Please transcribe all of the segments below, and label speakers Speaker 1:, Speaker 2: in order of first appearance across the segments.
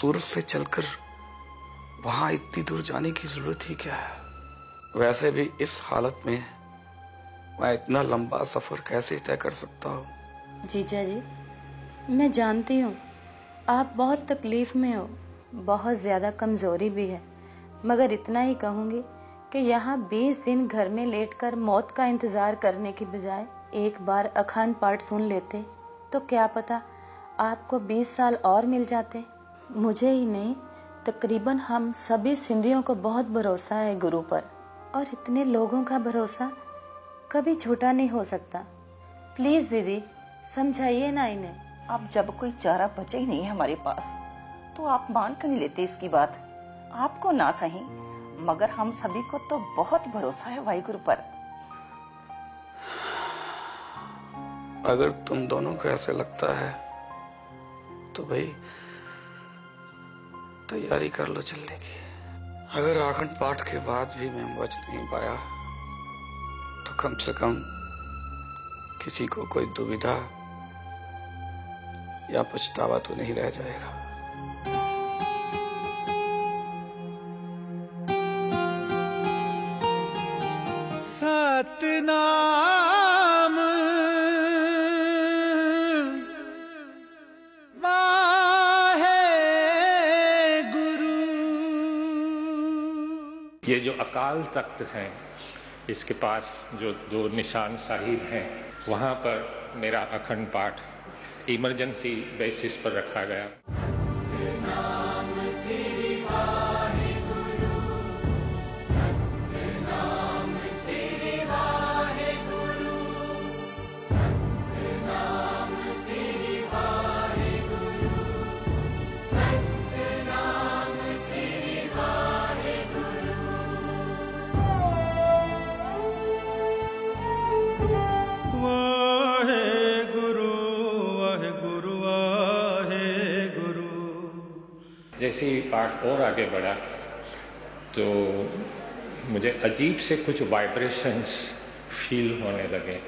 Speaker 1: सूरत से चलकर वहां इतनी दूर जाने की जरूरत ही क्या है? वैसे भी इस हालत में मैं इतना लंबा सफर कैसे तय कर सकता हूँ?
Speaker 2: जीजा जी, मैं जानती हूँ आप बहुत तकलीफ में हो, बहुत ज्यादा कमजोरी भी है, मगर इतना ही कहूँगी कि यहाँ 20 दिन घर में लेटकर मौत का इंतजार करने की बजाय एक बार अखंड पाठ सुन लेते तो क्या पता आपको 20 साल और मिल जाते। मुझे ही नहीं, तकरीबन हम सभी सिंधियों को बहुत भरोसा है गुरु पर, और इतने लोगों का भरोसा कभी झूठा नहीं हो सकता। प्लीज दीदी समझाइए ना इन्हें।
Speaker 3: अब जब कोई चारा बचा ही नहीं है हमारे पास तो आप मान क्यों नहीं लेते इसकी बात? आपको ना सही मगर हम सभी को तो बहुत भरोसा है वाहिगुरु पर।
Speaker 1: अगर तुम दोनों को ऐसे लगता है तो भाई तैयारी कर लो चलने की। अगर अखंड पाठ के बाद भी मैं बच नहीं पाया तो कम से कम किसी को कोई दुविधा या पछतावा तो नहीं रह जाएगा।
Speaker 4: सतनाम वाहे गुरु।
Speaker 5: ये जो अकाल तख्त है, इसके पास जो 2 निशान साहिब हैं, वहां पर मेरा अखंड पाठ इमरजेंसी बेसिस पर रखा गया। जैसे ही पाठ और आगे बढ़ा तो मुझे अजीब से कुछ वाइब्रेशंस फील होने लगे।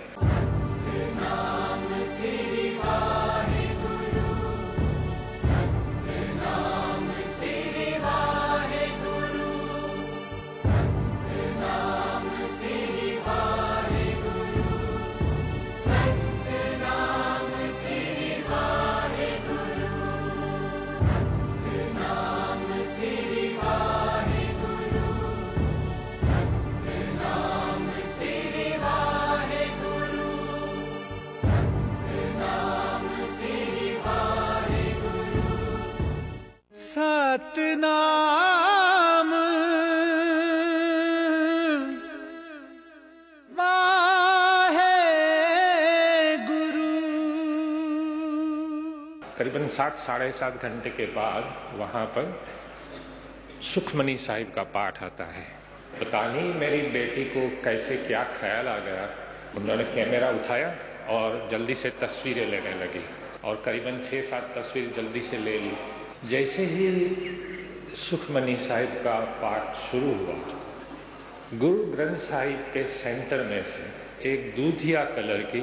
Speaker 4: सतनाम वाहे गुरु।
Speaker 5: करीबन 7 साढ़े 7 घंटे के बाद वहां पर सुखमनी साहिब का पाठ आता है। पता नहीं मेरी बेटी को कैसे क्या ख्याल आ गया, उन्होंने कैमरा उठाया और जल्दी से तस्वीरें लेने लगी और करीबन 6-7 तस्वीर जल्दी से ले ली। जैसे ही सुखमनी साहिब का पाठ शुरू हुआ, गुरु ग्रंथ साहिब के सेंटर में से एक दूधिया कलर की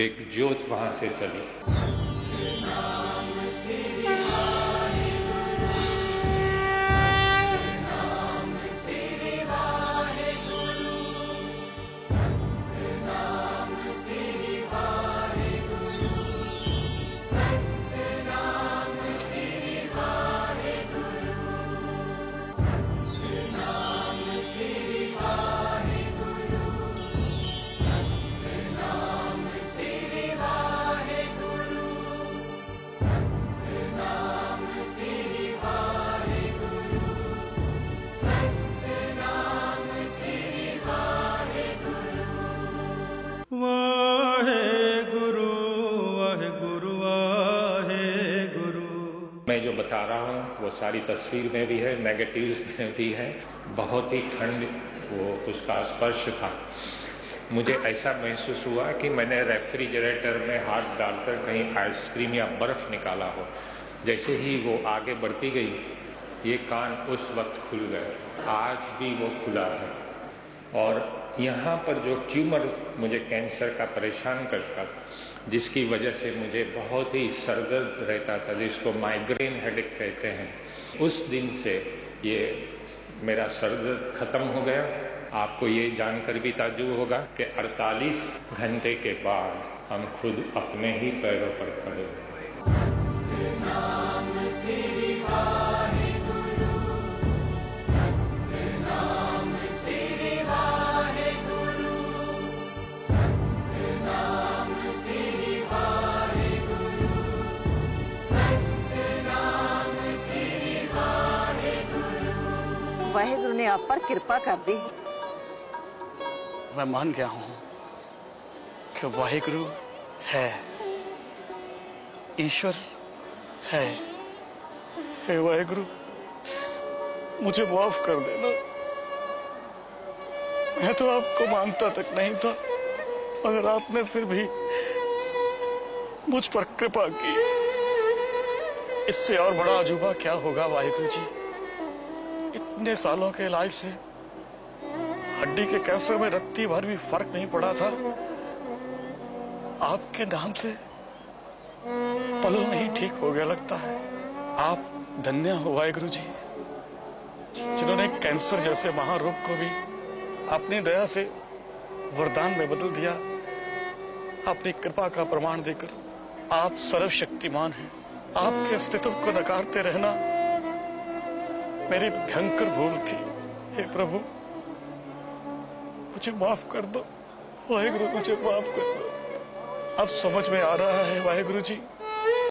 Speaker 5: एक ज्योत वहां से चली। मैं जो बता रहा हूँ वो सारी तस्वीर में भी है, नेगेटिव्स में भी है। बहुत ही ठंड वो उसका स्पर्श था। मुझे ऐसा महसूस हुआ कि मैंने रेफ्रिजरेटर में हाथ डालकर कहीं आइसक्रीम या बर्फ निकाला हो। जैसे ही वो आगे बढ़ती गई, ये कान उस वक्त खुल गए। आज भी वो खुला है और यहाँ पर जो ट्यूमर मुझे कैंसर का परेशान करता था, जिसकी वजह से मुझे बहुत ही सरदर्द रहता था, जिसको माइग्रेन हेडेक कहते हैं, उस दिन से ये मेरा सरदर्द खत्म हो गया। आपको ये जानकर भी ताज्जुब होगा कि 48 घंटे के बाद हम खुद अपने ही पैरों पर खड़े हुए।
Speaker 3: वाहेगुरु ने आप पर कृपा कर दी।
Speaker 1: मैं मान गया हूं कि वाहेगुरु है, ईश्वर है। हे वाहेगुरु, मुझे माफ कर देना। मैं तो आपको मानता तक नहीं था, मगर आपने फिर भी मुझ पर कृपा की। इससे और बड़ा अजूबा क्या होगा वाहेगुरु जी। इतने सालों के इलाज से हड्डी के कैंसर में रत्ती भर भी फर्क नहीं पड़ा था। आपके नाम से पलों में ही ठीक हो गया लगता है। आप धन्य हो वाहेगुरु जी, जिन्होंने कैंसर जैसे महारोग को भी अपनी दया से वरदान में बदल दिया, अपनी कृपा का प्रमाण देकर। आप सर्वशक्तिमान हैं। आपके अस्तित्व को नकारते रहना मेरी भयंकर भूल थी। हे प्रभु, मुझे माफ कर दो। वाहेगुरु, मुझे माफ कर दो। अब समझ में आ रहा है वाहेगुरु जी